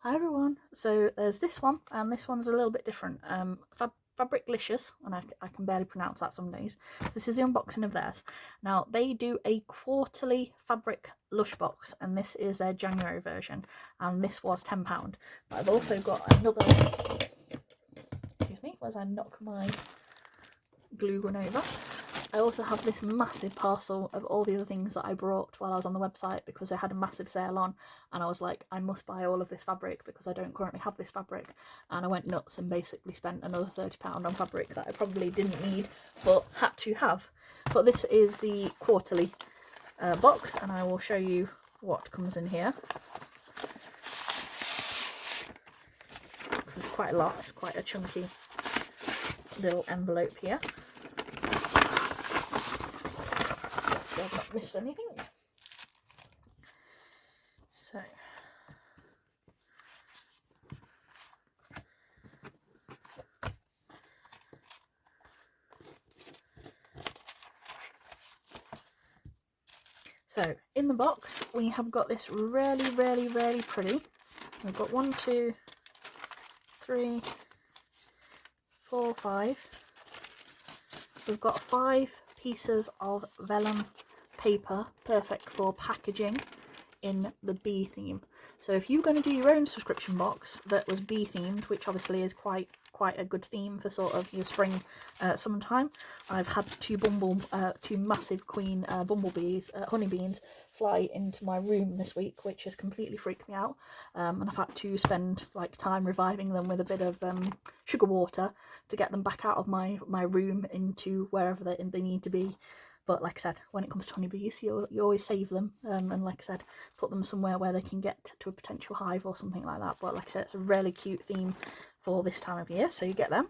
Hi everyone. So there's this one, and this one's a little bit different. Fabric-licious, and I can barely pronounce that some days. So this is the unboxing of theirs. Now they do a quarterly Fabric-lush box, and this is their January version, and this was £10. But I've also got another. Excuse me, as I knock my glue gun over. I also have this massive parcel of all the other things that I brought while I was on the website because they had a massive sale on, and I was like, I must buy all of this fabric because I don't currently have this fabric, and I went nuts and basically spent another £30 on fabric that I probably didn't need but had to have. But this is the quarterly box, and I will show you what comes in here. It's quite a lot, it's quite a chunky little envelope here. I've not missed anything. So in the box we have got this really pretty. We've got 1, 2, 3, 4, 5. We've got 5 pieces of vellum paper, perfect for packaging in the bee theme. So if you're going to do your own subscription box that was bee themed, which obviously is quite a good theme for sort of your spring summertime, I've had two massive queen bumblebees, honeybees, fly into my room this week, which has completely freaked me out, and I've had to spend like time reviving them with a bit of sugar water to get them back out of my room into wherever they need to be. But like I said, when it comes to honeybees, you always save them, and like I said, put them somewhere where they can get to a potential hive or something like that. But like I said, it's a really cute theme for this time of year, so you get them.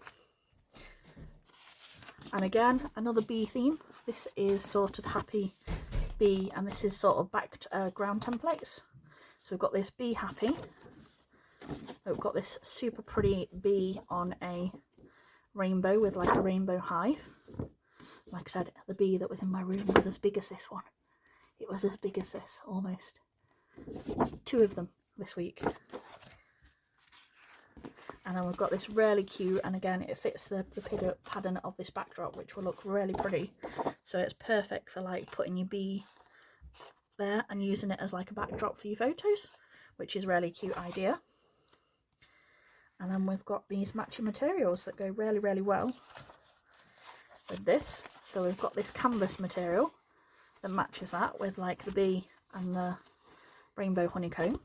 And again, another bee theme. This is sort of happy bee, and this is sort of backed ground templates. So we've got this bee happy. We've got this super pretty bee on a rainbow with like a rainbow hive. Like I said, the bee that was in my room was as big as this one. It was as big as this, almost. 2 of them this week. And then we've got this really cute, and again it fits the pattern of this backdrop, which will look really pretty. So it's perfect for like putting your bee there and using it as like a backdrop for your photos, which is a really cute idea. And then we've got these matching materials that go really well with this. So we've got this canvas material that matches that with like the bee and the rainbow honeycomb.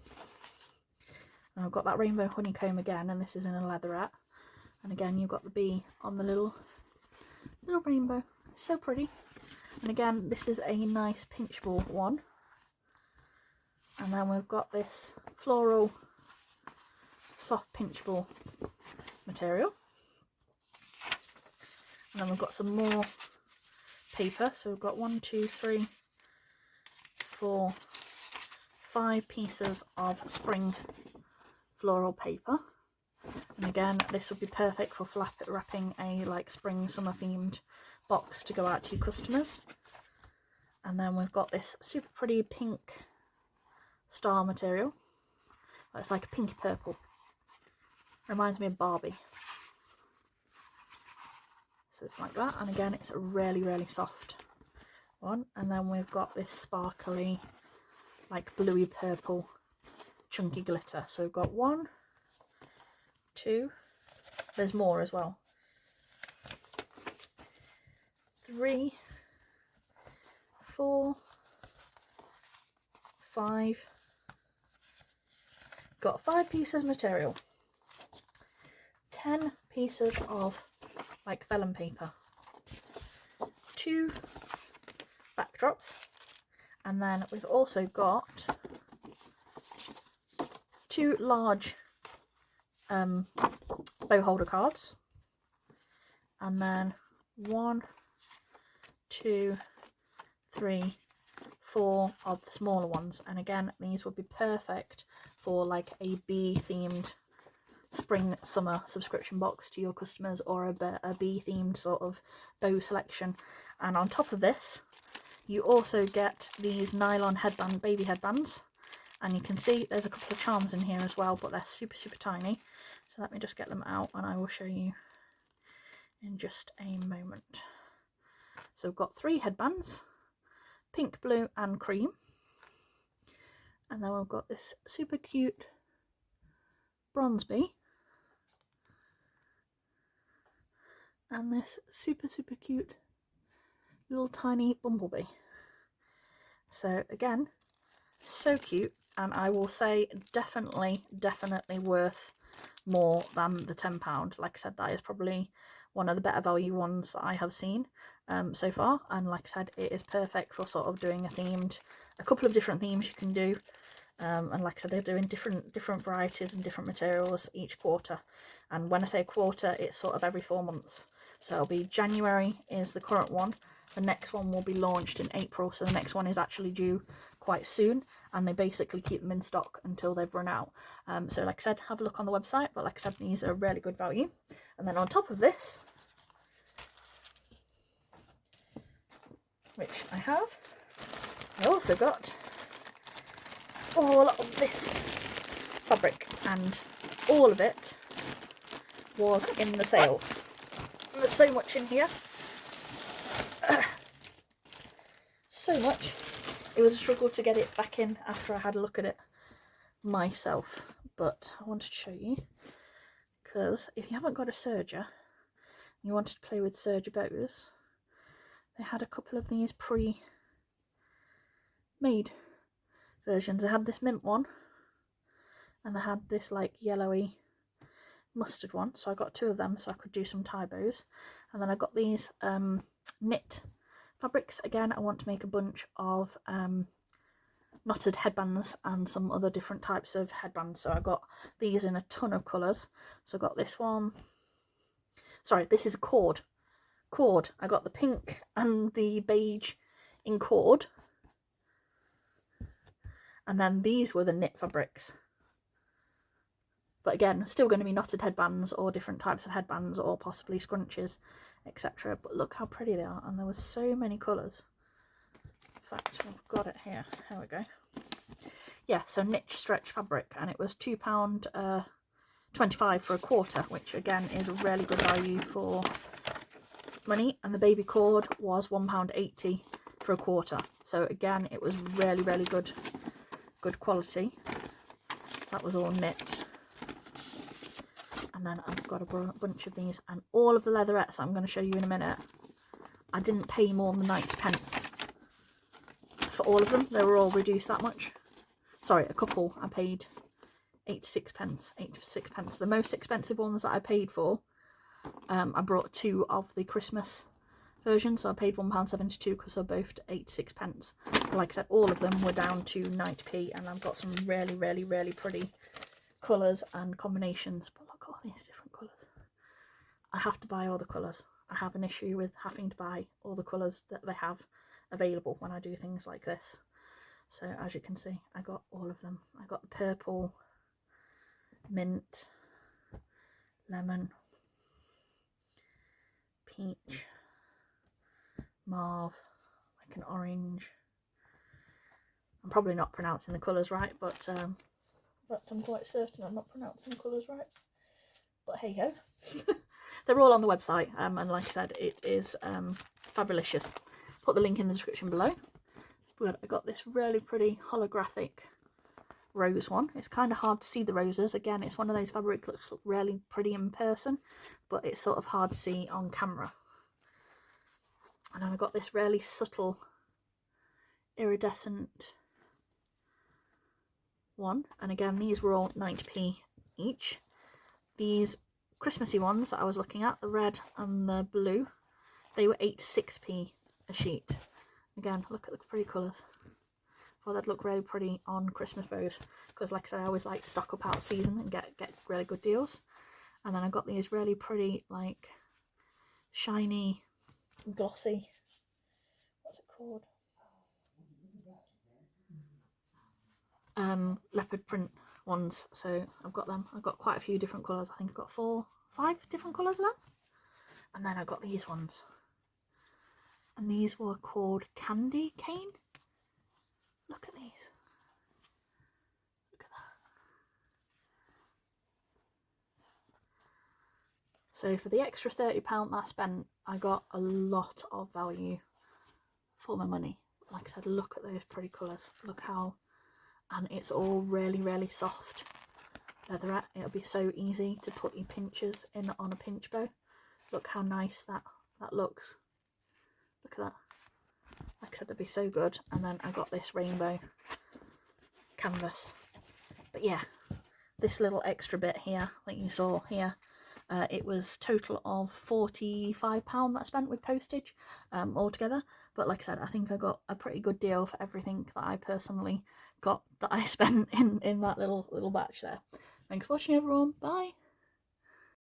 And I've got that rainbow honeycomb again, and this is in a leatherette. And again, you've got the bee on the little rainbow. It's so pretty. And again, this is a nice pinchable one. And then we've got this floral soft pinchable material. And then we've got some more paper. So we've got 1, 2, 3, 4, 5 pieces of spring floral paper. And again, this would be perfect for wrapping a like spring summer themed box to go out to your customers. And then we've got this super pretty pink star material. It's like a pinky purple. Reminds me of Barbie. So it's like that, and again it's a really soft one. And then we've got this sparkly like bluey purple chunky glitter. So we've got 1, 2, there's more as well, 3, 4, 5. Got 5 pieces of material, 10 pieces of like vellum paper, 2 backdrops, and then we've also got 2 large bow holder cards, and then 1, 2, 3, 4 of the smaller ones. And again, these would be perfect for like a bee themed spring summer subscription box to your customers, or a bee themed sort of bow selection. And on top of this, you also get these nylon baby headbands, And you can see there's a couple of charms in here as well, but they're super, super tiny. So let me just get them out and I will show you in just a moment. So we've got 3 headbands, pink, blue and cream. And then we've got this super cute bronze bee. And this super, super cute little tiny bumblebee. So again, so cute, and I will say definitely worth more than the £10. Like I said, that is probably one of the better value ones that I have seen so far, and like I said, it is perfect for sort of doing a couple of different themes you can do. And like I said, they're doing different varieties and different materials each quarter, and when I say a quarter, it's sort of every 4 months. So it'll be January is the current one, the next one will be launched in April, so the next one is actually due quite soon, and they basically keep them in stock until they've run out. So like I said, have a look on the website, but like I said, these are really good value. And then on top of this, which I have, I also got all of this fabric, and all of it was in the sale. And there's so much in here, so much. It was a struggle to get it back in after I had a look at it myself, but I wanted to show you, because if you haven't got a serger and you wanted to play with serger bows, they had a couple of these pre-made versions. I had this mint one, and I had this like yellowy mustard one, so I got 2 of them so I could do some tie bows. And then I got these knit fabrics. Again, I want to make a bunch of knotted headbands and some other different types of headbands, so I got these in a ton of colours. So I got this one, sorry, this is a cord. I got the pink and the beige in cord, and then these were the knit fabrics. But again, still going to be knotted headbands or different types of headbands or possibly scrunches, etc. But look how pretty they are, and there were so many colours. In fact, I've got it here. Here we go. Yeah, so knit stretch fabric, and it was £2.25 for a quarter, which again is a really good value for money. And the baby cord was £1.80 for a quarter. So again, it was really good quality. So that was all knit. And then I've got a bunch of these, and all of the leatherettes I'm going to show you in a minute. I didn't pay more than 90p for all of them. They were all reduced that much. Sorry, a couple I paid 86p. The most expensive ones that I paid for, I brought 2 of the Christmas version, so I paid £1.72 because they're both 86p. But like I said, all of them were down to 90p, and I've got some really pretty colours and combinations. But look at all these different colours. I have to buy all the colours. I have an issue with having to buy all the colours that they have available when I do things like this. So as you can see, I got all of them. I got the purple, mint, lemon, peach, mauve, like an orange. I'm probably not pronouncing the colours right, but I'm quite certain I'm not pronouncing the colours right. But hey ho. They're all on the website, and like I said, it is Fabric-licious. Put the link in the description below. But I got this really pretty holographic rose one. It's kind of hard to see the roses. Again, it's one of those fabrics that look really pretty in person, but it's sort of hard to see on camera. And then I got this really subtle iridescent one, and again, these were all 90p each. These Christmassy ones that I was looking at, the red and the blue, they were 86p a sheet. Again, look at the pretty colours. Well, they'd look really pretty on Christmas bows, because like I said, I always like to stock up out of season and get really good deals. And then I got these really pretty, like, shiny, glossy, what's it called? Leopard print ones. So I've got them. I've got quite a few different colours. I think I've got 5 different colours of them. And then I got these ones. And these were called Candy Cane. Look at these. So for the extra £30 that I spent, I got a lot of value for my money. Like I said, look at those pretty colours. Look how, and it's all really, really soft leatherette. It'll be so easy to put your pinchers in on a pinch bow. Look how nice that looks. Look at that. Like I said, it'd be so good. And then I got this rainbow canvas. But yeah, this little extra bit here that you saw here, it was total of £45 that I spent with postage altogether. But like I said, I think I got a pretty good deal for everything that I personally got that I spent in that little batch there. Thanks for watching, everyone. Bye.